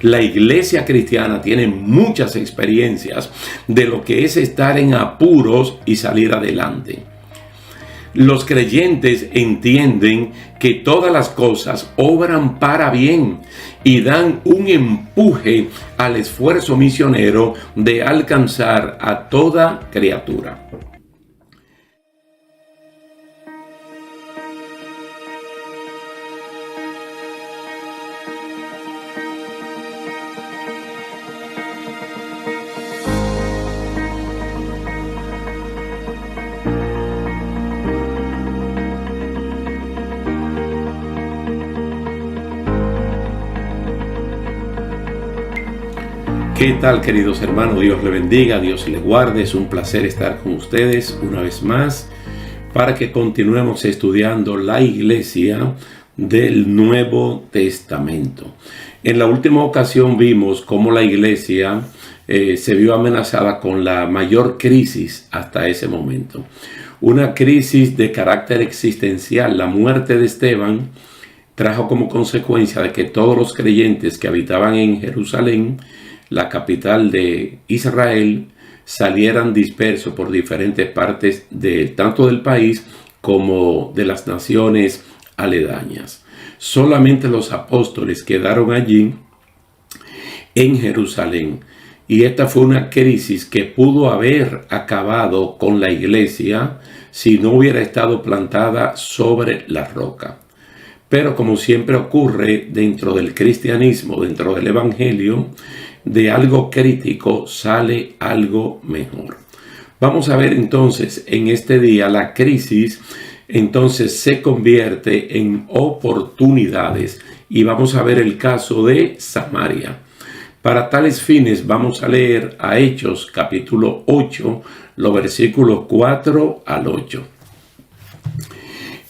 La iglesia cristiana tiene muchas experiencias de lo que es estar en apuros y salir adelante. Los creyentes entienden que todas las cosas obran para bien y dan un empuje al esfuerzo misionero de alcanzar a toda criatura. ¿Qué tal, queridos hermanos? Dios le bendiga, Dios le guarde. Es un placer estar con ustedes una vez más para que continuemos estudiando la iglesia del Nuevo Testamento. En la última ocasión vimos cómo la iglesia se vio amenazada con la mayor crisis hasta ese momento. Una crisis de carácter existencial. La muerte de Esteban trajo como consecuencia de que todos los creyentes que habitaban en Jerusalén, la capital de Israel, salieran dispersos por diferentes partes tanto del país como de las naciones aledañas. Solamente los apóstoles quedaron allí en Jerusalén. Y esta fue una crisis que pudo haber acabado con la iglesia si no hubiera estado plantada sobre la roca. Pero como siempre ocurre dentro del cristianismo, dentro del evangelio, de algo crítico sale algo mejor. Vamos a ver entonces en este día la crisis entonces se convierte en oportunidades y vamos a ver el caso de Samaria. Para tales fines vamos a leer a Hechos capítulo 8, los versículos 4 al 8.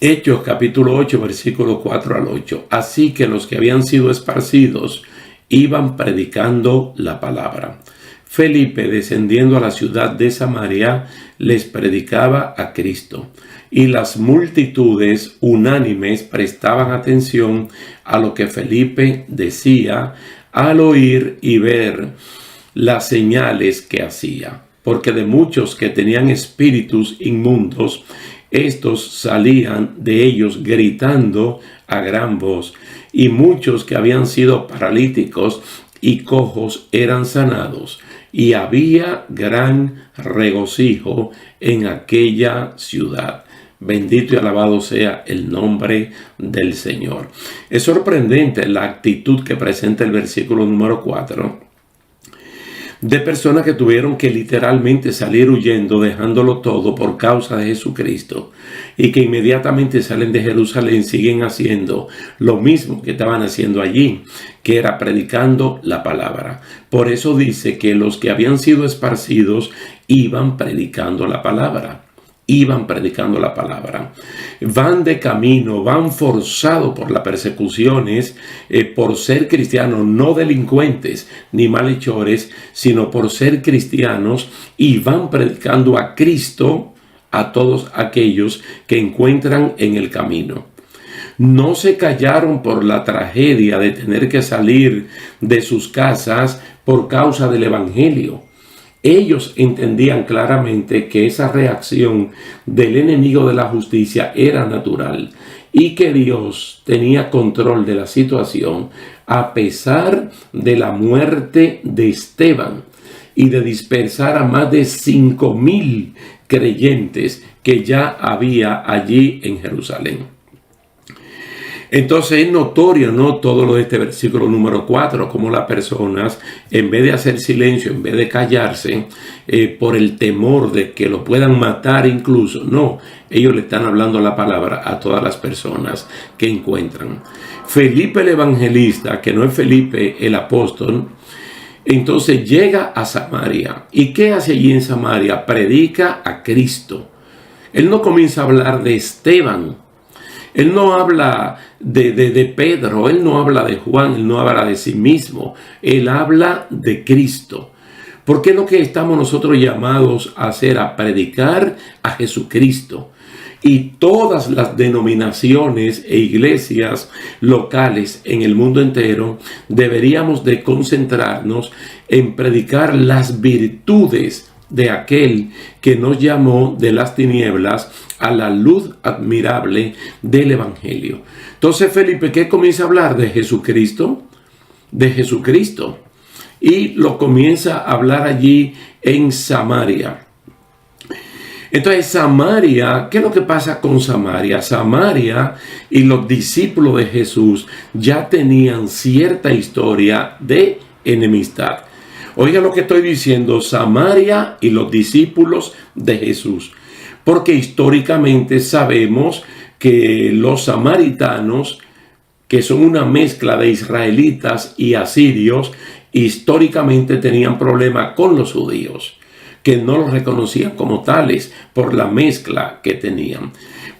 Hechos capítulo 8, versículos 4 al 8. Así que los que habían sido esparcidos iban predicando la palabra. Felipe, descendiendo a la ciudad de Samaria, les predicaba a Cristo. Y las multitudes unánimes prestaban atención a lo que Felipe decía al oír y ver las señales que hacía. Porque de muchos que tenían espíritus inmundos, estos salían de ellos gritando a gran voz, y muchos que habían sido paralíticos y cojos eran sanados, y había gran regocijo en aquella ciudad. Bendito y alabado sea el nombre del Señor. Es sorprendente la actitud que presenta el versículo número 4. De personas que tuvieron que literalmente salir huyendo, dejándolo todo por causa de Jesucristo, y que inmediatamente salen de Jerusalén, siguen haciendo lo mismo que estaban haciendo allí, que era predicando la palabra. Por eso dice que los que habían sido esparcidos iban predicando la palabra. Iban predicando la palabra. Van de camino, van forzados por las persecuciones, por ser cristianos, no delincuentes ni malhechores, sino por ser cristianos, y van predicando a Cristo a todos aquellos que encuentran en el camino. No se callaron por la tragedia de tener que salir de sus casas por causa del evangelio. Ellos entendían claramente que esa reacción del enemigo de la justicia era natural y que Dios tenía control de la situación a pesar de la muerte de Esteban y de dispersar a más de 5,000 creyentes que ya había allí en Jerusalén. Entonces es notorio, ¿no?, todo lo de este versículo número 4, como las personas, en vez de hacer silencio, en vez de callarse, por el temor de que lo puedan matar incluso, no, ellos le están hablando la palabra a todas las personas que encuentran. Felipe el evangelista, que no es Felipe el apóstol, entonces llega a Samaria. ¿Y qué hace allí en Samaria? Predica a Cristo. Él no comienza a hablar de Esteban. Él no habla de Pedro, él no habla de Juan, él no habla de sí mismo. Él habla de Cristo. Porque es lo que estamos nosotros llamados a hacer, a predicar a Jesucristo. y todas las denominaciones e iglesias locales en el mundo entero deberíamos de concentrarnos en predicar las virtudes de aquel que nos llamó de las tinieblas a la luz admirable del Evangelio. Entonces Felipe, ¿qué comienza a hablar? De Jesucristo, y lo comienza a hablar allí en Samaria. Entonces Samaria, ¿qué es lo que pasa con Samaria? Samaria y los discípulos de Jesús ya tenían cierta historia de enemistad. Oiga lo que estoy diciendo, Samaria y los discípulos de Jesús. Porque históricamente sabemos que los samaritanos, que son una mezcla de israelitas y asirios, históricamente tenían problemas con los judíos, que no los reconocían como tales por la mezcla que tenían.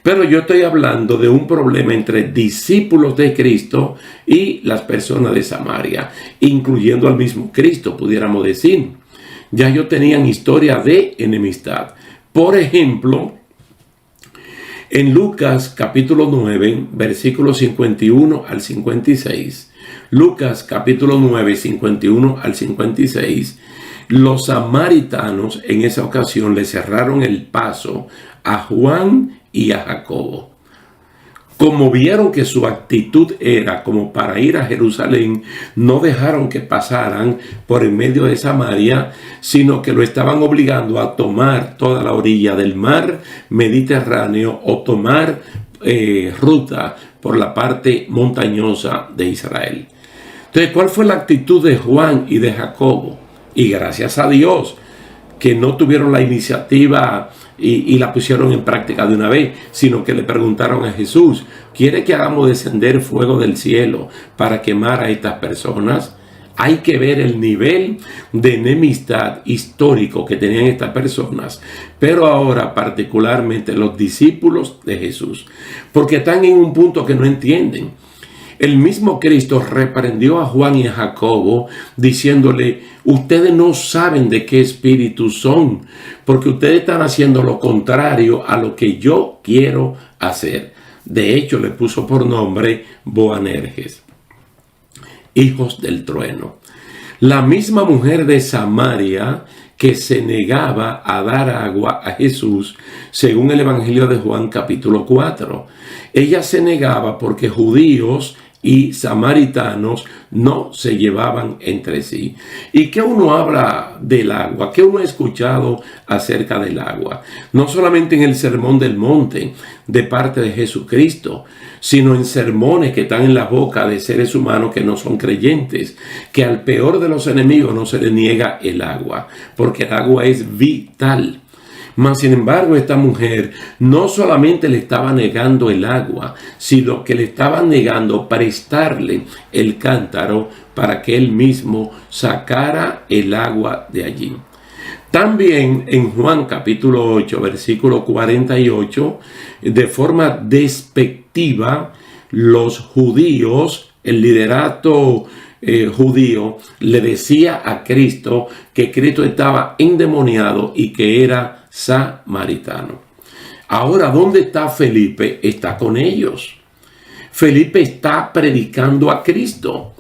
Pero yo estoy hablando de un problema entre discípulos de Cristo y las personas de Samaria, incluyendo al mismo Cristo, pudiéramos decir. Ya ellos tenían historia de enemistad. Por ejemplo, en Lucas capítulo 9, versículos 51 al 56, Lucas capítulo 9, 51 al 56, los samaritanos en esa ocasión le cerraron el paso a Juan y a Jacobo. Como vieron que su actitud era como para ir a Jerusalén, no dejaron que pasaran por en medio de Samaria, sino que lo estaban obligando a tomar toda la orilla del mar Mediterráneo o tomar ruta por la parte montañosa de Israel. Entonces, ¿cuál fue la actitud de Juan y de Jacobo? Y gracias a Dios que no tuvieron la iniciativa y la pusieron en práctica de una vez, sino que le preguntaron a Jesús, ¿quiere que hagamos descender fuego del cielo para quemar a estas personas? Hay que ver el nivel de enemistad histórico que tenían estas personas, pero ahora particularmente los discípulos de Jesús, porque están en un punto que no entienden. El mismo Cristo reprendió a Juan y a Jacobo diciéndole, ustedes no saben de qué espíritu son, porque ustedes están haciendo lo contrario a lo que yo quiero hacer. De hecho, le puso por nombre Boanerges, hijos del trueno. La misma mujer de Samaria que se negaba a dar agua a Jesús, según el Evangelio de Juan capítulo 4. Ella se negaba porque judíos y samaritanos no se llevaban entre sí. ¿Y qué uno habla del agua? ¿Qué uno ha escuchado acerca del agua? No solamente en el Sermón del Monte de parte de Jesucristo, sino en sermones que están en la boca de seres humanos que no son creyentes, que al peor de los enemigos no se le niega el agua, porque el agua es vital. Mas, sin embargo, esta mujer no solamente le estaba negando el agua, sino que le estaba negando prestarle el cántaro para que él mismo sacara el agua de allí. También en Juan capítulo 8, versículo 48, de forma despectiva, los judíos, el liderato judío, le decía a Cristo que Cristo estaba endemoniado y que era samaritano. Ahora, ¿dónde está Felipe? Está con ellos. Felipe está predicando a Cristo.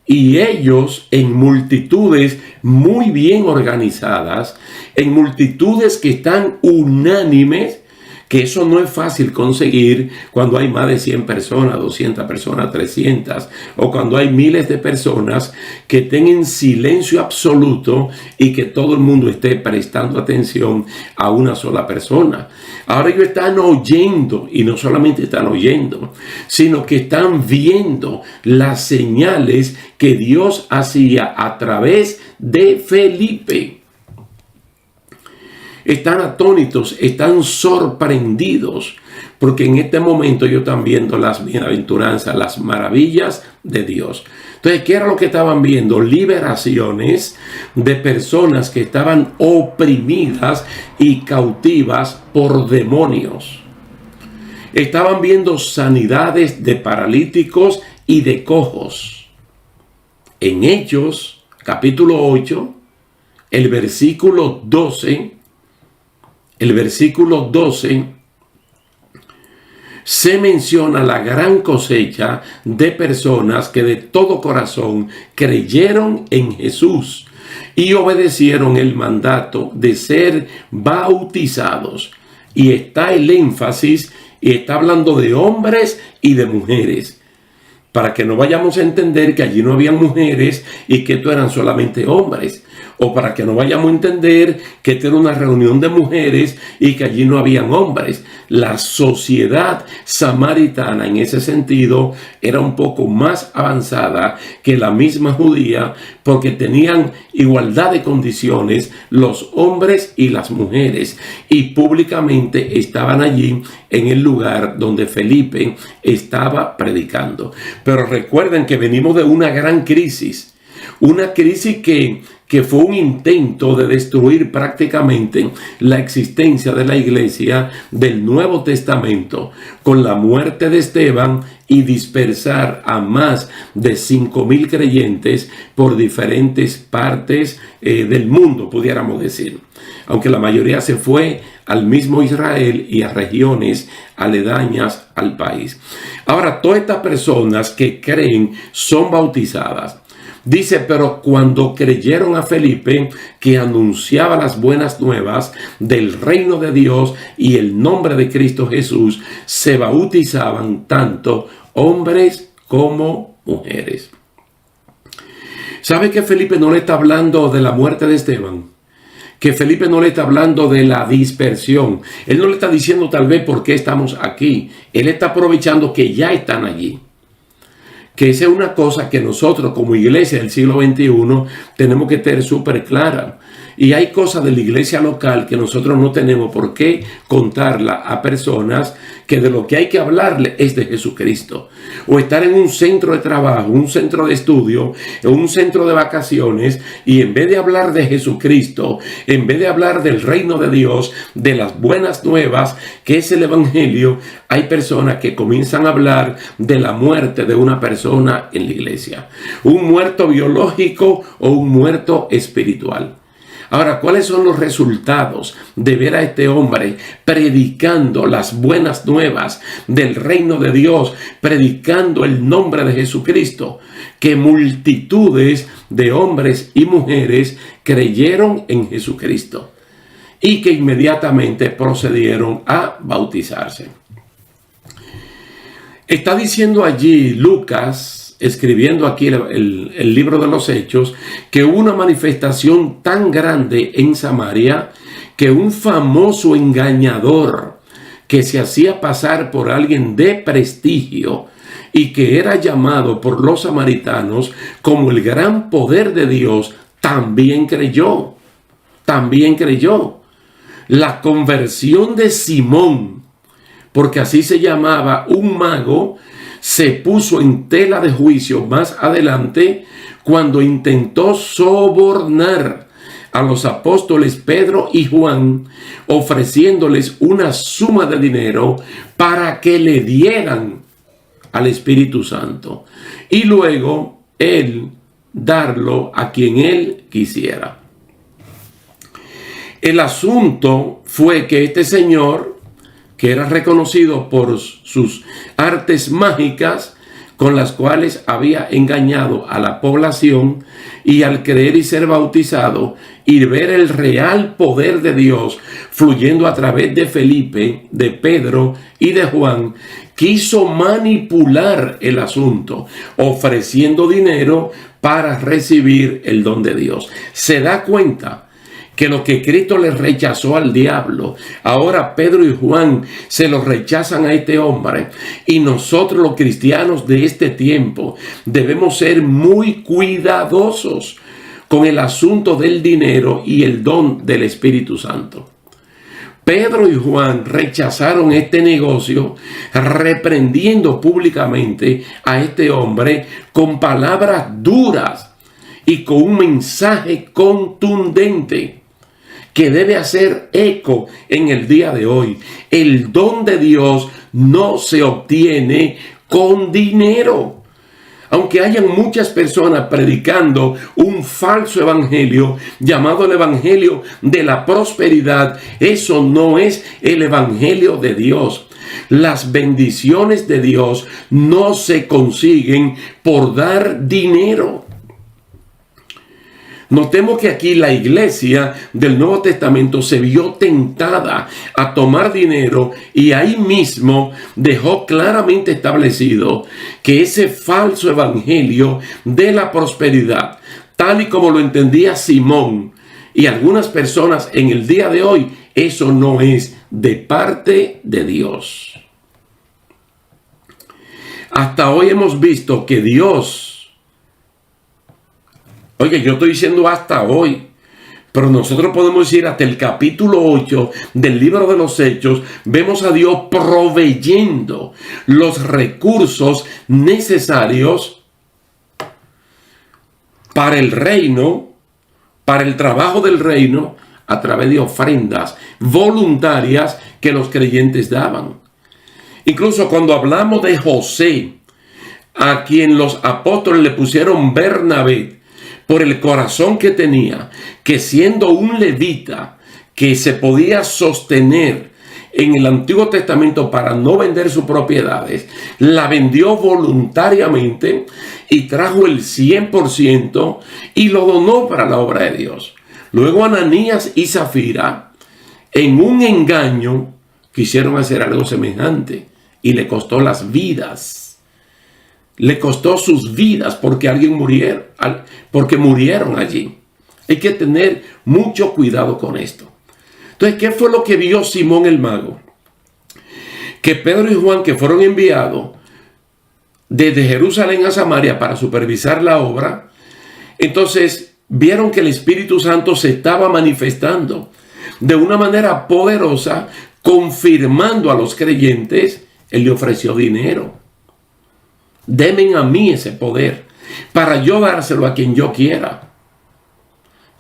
Y ellos, en multitudes muy bien organizadas, en multitudes que están unánimes, que eso no es fácil conseguir cuando hay más de 100 personas, 200 personas, 300, o cuando hay miles de personas que estén en silencio absoluto y que todo el mundo esté prestando atención a una sola persona. Ahora ellos están oyendo, y no solamente están oyendo, sino que están viendo las señales que Dios hacía a través de Felipe. Están atónitos, están sorprendidos, porque en este momento ellos están viendo las bienaventuranzas, las maravillas de Dios. Entonces, ¿qué era lo que estaban viendo? Liberaciones de personas que estaban oprimidas y cautivas por demonios. Estaban viendo sanidades de paralíticos y de cojos. En Hechos, capítulo 8, el versículo 12, se menciona la gran cosecha de personas que de todo corazón creyeron en Jesús y obedecieron el mandato de ser bautizados. Y está el énfasis, y está hablando de hombres y de mujeres, para que no vayamos a entender que allí no habían mujeres y que esto eran solamente hombres, o para que no vayamos a entender que esto era una reunión de mujeres y que allí no habían hombres. La sociedad samaritana en ese sentido era un poco más avanzada que la misma judía, porque tenían igualdad de condiciones los hombres y las mujeres, y públicamente estaban allí en el lugar donde Felipe estaba predicando. Pero recuerden que venimos de una gran crisis, una crisis que fue un intento de destruir prácticamente la existencia de la iglesia del Nuevo Testamento con la muerte de Esteban y dispersar a más de 5,000 creyentes por diferentes partes del mundo, pudiéramos decir. Aunque la mayoría se fue al mismo Israel y a regiones aledañas al país. Ahora, todas estas personas que creen son bautizadas. Dice, pero cuando creyeron a Felipe, que anunciaba las buenas nuevas del reino de Dios y el nombre de Cristo Jesús, se bautizaban tanto hombres como mujeres. ¿Sabe que Felipe no le está hablando de la muerte de Esteban? Que Felipe no le está hablando de la dispersión. Él no le está diciendo tal vez por qué estamos aquí. Él está aprovechando que ya están allí. Que esa es una cosa que nosotros como iglesia del siglo XXI tenemos que tener súper clara. Y hay cosas de la iglesia local que nosotros no tenemos por qué contarla a personas, que de lo que hay que hablarle es de Jesucristo. O estar en un centro de trabajo, un centro de estudio, un centro de vacaciones, y en vez de hablar de Jesucristo, en vez de hablar del reino de Dios, de las buenas nuevas, que es el evangelio, hay personas que comienzan a hablar de la muerte de una persona en la iglesia. Un muerto biológico o un muerto espiritual. Ahora, ¿cuáles son los resultados de ver a este hombre predicando las buenas nuevas del reino de Dios, predicando el nombre de Jesucristo? Que multitudes de hombres y mujeres creyeron en Jesucristo y que inmediatamente procedieron a bautizarse. Está diciendo allí Lucas, escribiendo aquí el libro de los Hechos, que hubo una manifestación tan grande en Samaria que un famoso engañador que se hacía pasar por alguien de prestigio y que era llamado por los samaritanos como el gran poder de Dios, también creyó. También creyó. La conversión de Simón, porque así se llamaba, un mago, se puso en tela de juicio más adelante cuando intentó sobornar a los apóstoles Pedro y Juan, ofreciéndoles una suma de dinero para que le dieran al Espíritu Santo y luego él darlo a quien él quisiera. El asunto fue que este señor, que era reconocido por sus artes mágicas con las cuales había engañado a la población, y al creer y ser bautizado y ver el real poder de Dios fluyendo a través de Felipe, de Pedro y de Juan, quiso manipular el asunto, ofreciendo dinero para recibir el don de Dios. Se da cuenta que lo que Cristo le rechazó al diablo, ahora Pedro y Juan se lo rechazan a este hombre. Y nosotros los cristianos de este tiempo debemos ser muy cuidadosos con el asunto del dinero y el don del Espíritu Santo. Pedro y Juan rechazaron este negocio, reprendiendo públicamente a este hombre con palabras duras y con un mensaje contundente que debe hacer eco en el día de hoy. El don de Dios no se obtiene con dinero. Aunque hayan muchas personas predicando un falso evangelio llamado el evangelio de la prosperidad, eso no es el evangelio de Dios. Las bendiciones de Dios no se consiguen por dar dinero. Notemos que aquí la iglesia del Nuevo Testamento se vio tentada a tomar dinero y ahí mismo dejó claramente establecido que ese falso evangelio de la prosperidad, tal y como lo entendía Simón y algunas personas en el día de hoy, eso no es de parte de Dios. Hasta hoy hemos visto que Dios, oye, yo estoy diciendo hasta hoy, pero nosotros podemos decir hasta el capítulo 8 del libro de los Hechos, vemos a Dios proveyendo los recursos necesarios para el reino, para el trabajo del reino, a través de ofrendas voluntarias que los creyentes daban. Incluso cuando hablamos de José, a quien los apóstoles le pusieron Bernabé, por el corazón que tenía, que siendo un levita que se podía sostener en el Antiguo Testamento para no vender sus propiedades, la vendió voluntariamente y trajo el 100% y lo donó para la obra de Dios. Luego Ananías y Zafira, en un engaño, quisieron hacer algo semejante y le costó las vidas. Le costó sus vidas porque murieron allí. Hay que tener mucho cuidado con esto. Entonces, ¿qué fue lo que vio Simón el mago? Que Pedro y Juan, que fueron enviados desde Jerusalén a Samaria para supervisar la obra, entonces vieron que el Espíritu Santo se estaba manifestando de una manera poderosa, confirmando a los creyentes. Él le ofreció dinero. Denme a mí ese poder para yo dárselo a quien yo quiera.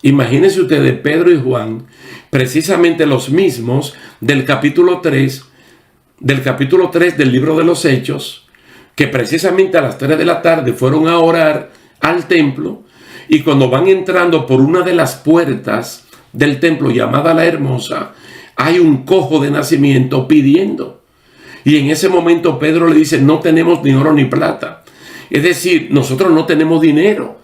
Imagínense ustedes, Pedro y Juan, precisamente los mismos del capítulo 3 del libro de los Hechos, que precisamente a las 3 de la tarde fueron a orar al templo, y cuando van entrando por una de las puertas del templo llamada La Hermosa, hay un cojo de nacimiento pidiendo. Y en ese momento Pedro le dice, no tenemos ni oro ni plata. Es decir, nosotros no tenemos dinero.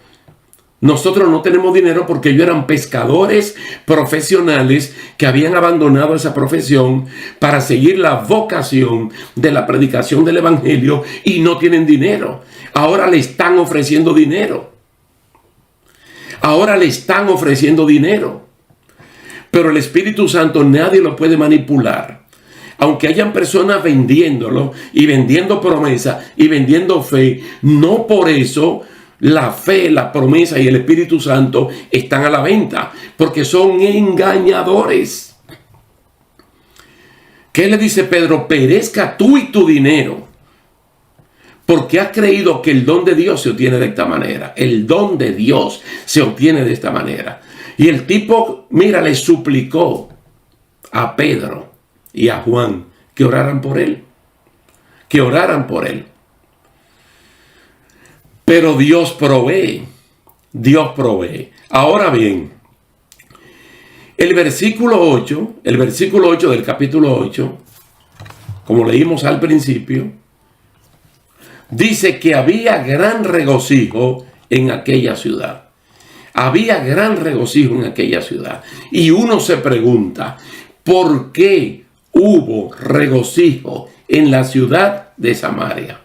Nosotros no tenemos dinero porque ellos eran pescadores profesionales que habían abandonado esa profesión para seguir la vocación de la predicación del evangelio y no tienen dinero. Ahora le están ofreciendo dinero. Ahora le están ofreciendo dinero. Pero el Espíritu Santo nadie lo puede manipular. Aunque hayan personas vendiéndolo y vendiendo promesa y vendiendo fe, no por eso la fe, la promesa y el Espíritu Santo están a la venta, porque son engañadores. ¿Qué le dice Pedro? Perezca tú y tu dinero, porque has creído que el don de Dios se obtiene de esta manera. El don de Dios se obtiene de esta manera. Y el tipo, mira, le suplicó a Pedro y a Juan que oraran por él, que oraran por él. Pero Dios provee, Dios provee. Ahora bien, el versículo 8 del capítulo 8, como leímos al principio, dice que había gran regocijo en aquella ciudad. Había gran regocijo en aquella ciudad. Y uno se pregunta, ¿por qué hubo regocijo en la ciudad de Samaria?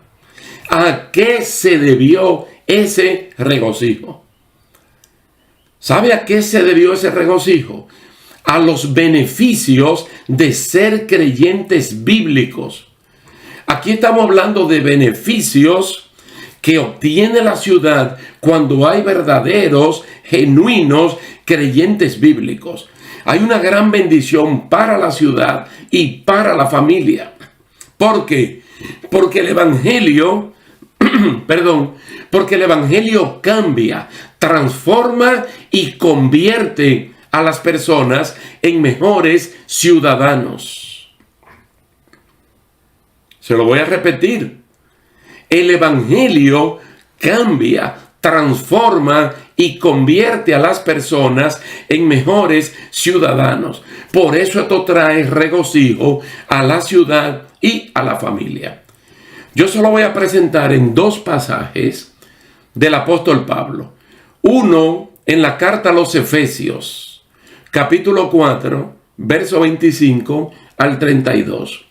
¿A qué se debió ese regocijo? ¿Sabe a qué se debió ese regocijo? A los beneficios de ser creyentes bíblicos. Aquí estamos hablando de beneficios que obtiene la ciudad cuando hay verdaderos, genuinos creyentes bíblicos. Hay una gran bendición para la ciudad y para la familia. ¿Por qué? Porque el evangelio, porque el evangelio cambia, transforma y convierte a las personas en mejores ciudadanos. Se lo voy a repetir. El evangelio cambia, transforma y convierte a las personas en mejores ciudadanos. Por eso esto trae regocijo a la ciudad y a la familia. Yo solo voy a presentar en dos pasajes del apóstol Pablo. Uno en la carta a los Efesios, capítulo 4, verso 25 al 32.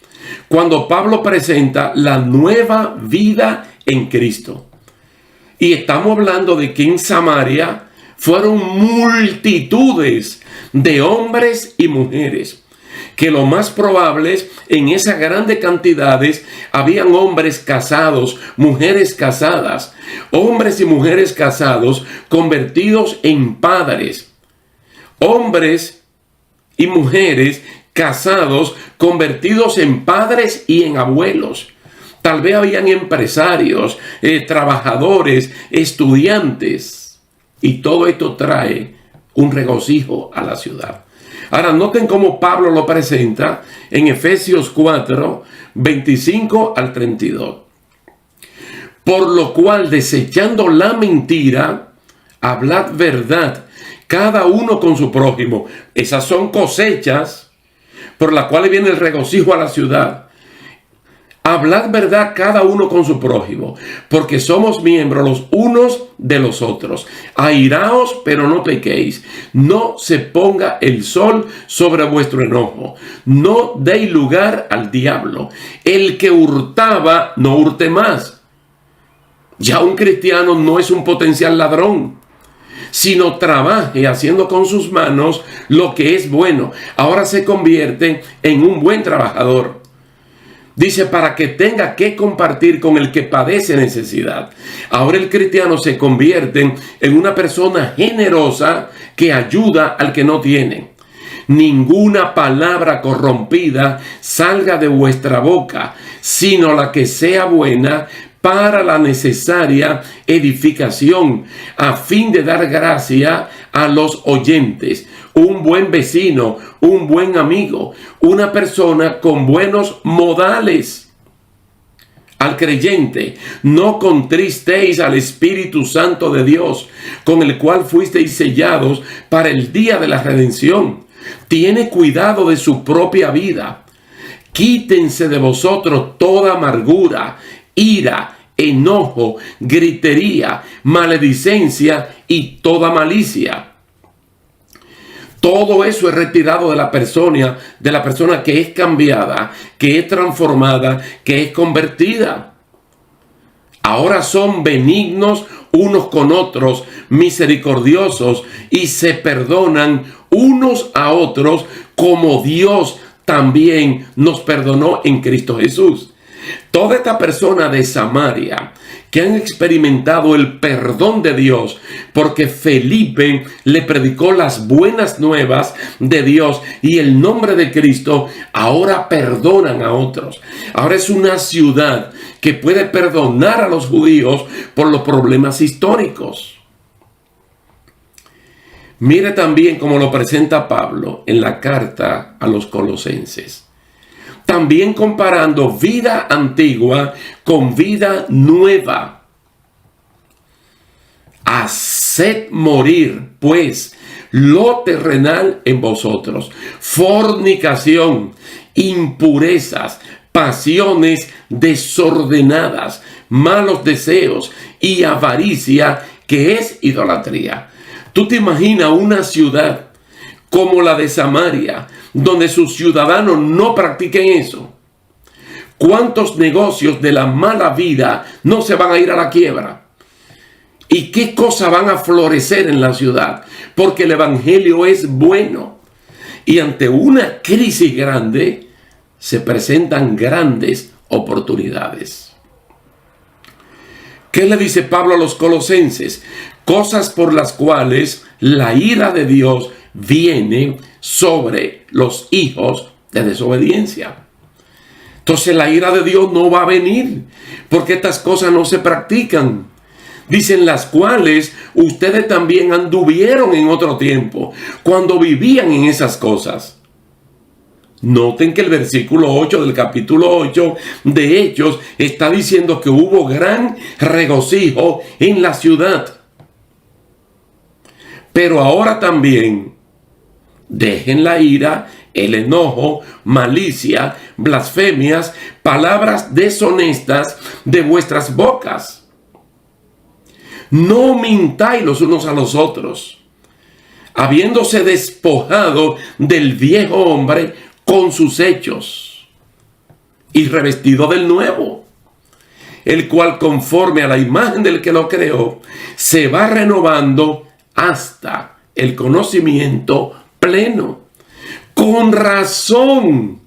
Cuando Pablo presenta la nueva vida en Cristo. Y estamos hablando de que en Samaria fueron multitudes de hombres y mujeres. Que lo más probable es, en esas grandes cantidades, habían hombres casados, mujeres casadas, hombres y mujeres casados convertidos en padres. Hombres y mujeres casados convertidos en padres y en abuelos. Tal vez habían empresarios, trabajadores, estudiantes. Y todo esto trae un regocijo a la ciudad. Ahora, noten cómo Pablo lo presenta en Efesios 4, 25 al 32. Por lo cual, desechando la mentira, hablad verdad, cada uno con su prójimo. Esas son cosechas por las cuales viene el regocijo a la ciudad. Hablad verdad cada uno con su prójimo, porque somos miembros los unos de los otros. Airaos, pero no pequéis. No se ponga el sol sobre vuestro enojo. No deis lugar al diablo. El que hurtaba, no hurte más. Ya un cristiano no es un potencial ladrón, sino trabaje haciendo con sus manos lo que es bueno. Ahora se convierte en un buen trabajador. Dice, para que tenga que compartir con el que padece necesidad. Ahora el cristiano se convierte en una persona generosa que ayuda al que no tiene. Ninguna palabra corrompida salga de vuestra boca, sino la que sea buena para la necesaria edificación, a fin de dar gracia a los oyentes. Un buen vecino, un buen amigo, una persona con buenos modales. Al creyente, no contristéis al Espíritu Santo de Dios, con el cual fuisteis sellados para el día de la redención. Tiene cuidado de su propia vida. Quítense de vosotros toda amargura, ira, enojo, gritería, maledicencia y toda malicia. Todo eso es retirado de la persona que es cambiada, que es transformada, que es convertida. Ahora son benignos unos con otros, misericordiosos, y se perdonan unos a otros como Dios también nos perdonó en Cristo Jesús. Toda esta persona de Samaria que han experimentado el perdón de Dios, porque Felipe le predicó las buenas nuevas de Dios y el nombre de Cristo, ahora perdonan a otros. Ahora es una ciudad que puede perdonar a los judíos por los problemas históricos. Mire también cómo lo presenta Pablo en la carta a los Colosenses. También comparando vida antigua con vida nueva. Haced morir, pues, lo terrenal en vosotros: fornicación, impurezas, pasiones desordenadas, malos deseos y avaricia, que es idolatría. ¿Tú te imaginas una ciudad como la de Samaria, donde sus ciudadanos no practiquen eso? ¿Cuántos negocios de la mala vida no se van a ir a la quiebra? ¿Y qué cosas van a florecer en la ciudad? Porque el evangelio es bueno. Y ante una crisis grande, se presentan grandes oportunidades. ¿Qué le dice Pablo a los colosenses? Cosas por las cuales la ira de Dios viene sobre los hijos de desobediencia. Entonces la ira de Dios no va a venir, porque estas cosas no se practican. Dicen, las cuales ustedes también anduvieron en otro tiempo, cuando vivían en esas cosas. Noten que el versículo 8 del capítulo 8 de Hechos está diciendo que hubo gran regocijo en la ciudad. Pero ahora también dejen la ira, el enojo, malicia, blasfemias, palabras deshonestas de vuestras bocas. No mintáis los unos a los otros, habiéndose despojado del viejo hombre con sus hechos y revestido del nuevo, el cual conforme a la imagen del que lo creó, se va renovando hasta el conocimiento pleno. Con razón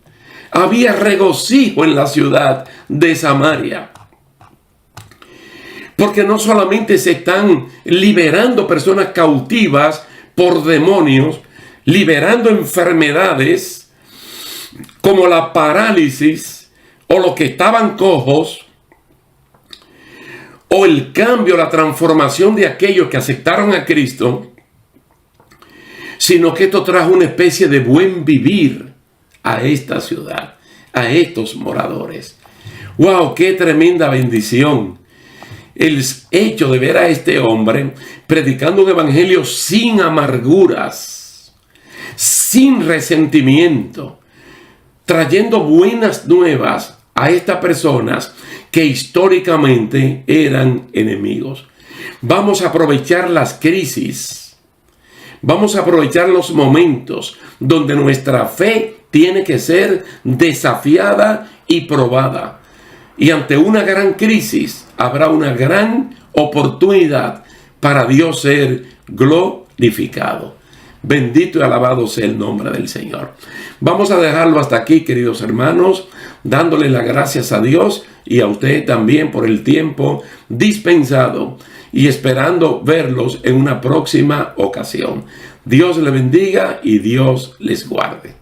había regocijo en la ciudad de Samaria, porque no solamente se están liberando personas cautivas por demonios, liberando enfermedades como la parálisis o los que estaban cojos, o el cambio, la transformación de aquellos que aceptaron a Cristo, sino que esto trajo una especie de buen vivir a esta ciudad, a estos moradores. ¡Wow! ¡Qué tremenda bendición! El hecho de ver a este hombre predicando un evangelio sin amarguras, sin resentimiento, trayendo buenas nuevas a estas personas que históricamente eran enemigos. Vamos a aprovechar las crisis. Vamos a aprovechar los momentos donde nuestra fe tiene que ser desafiada y probada. Y ante una gran crisis habrá una gran oportunidad para Dios ser glorificado. Bendito y alabado sea el nombre del Señor. Vamos a dejarlo hasta aquí, queridos hermanos, dándole las gracias a Dios y a usted también por el tiempo dispensado y esperando verlos en una próxima ocasión. Dios les bendiga y Dios les guarde.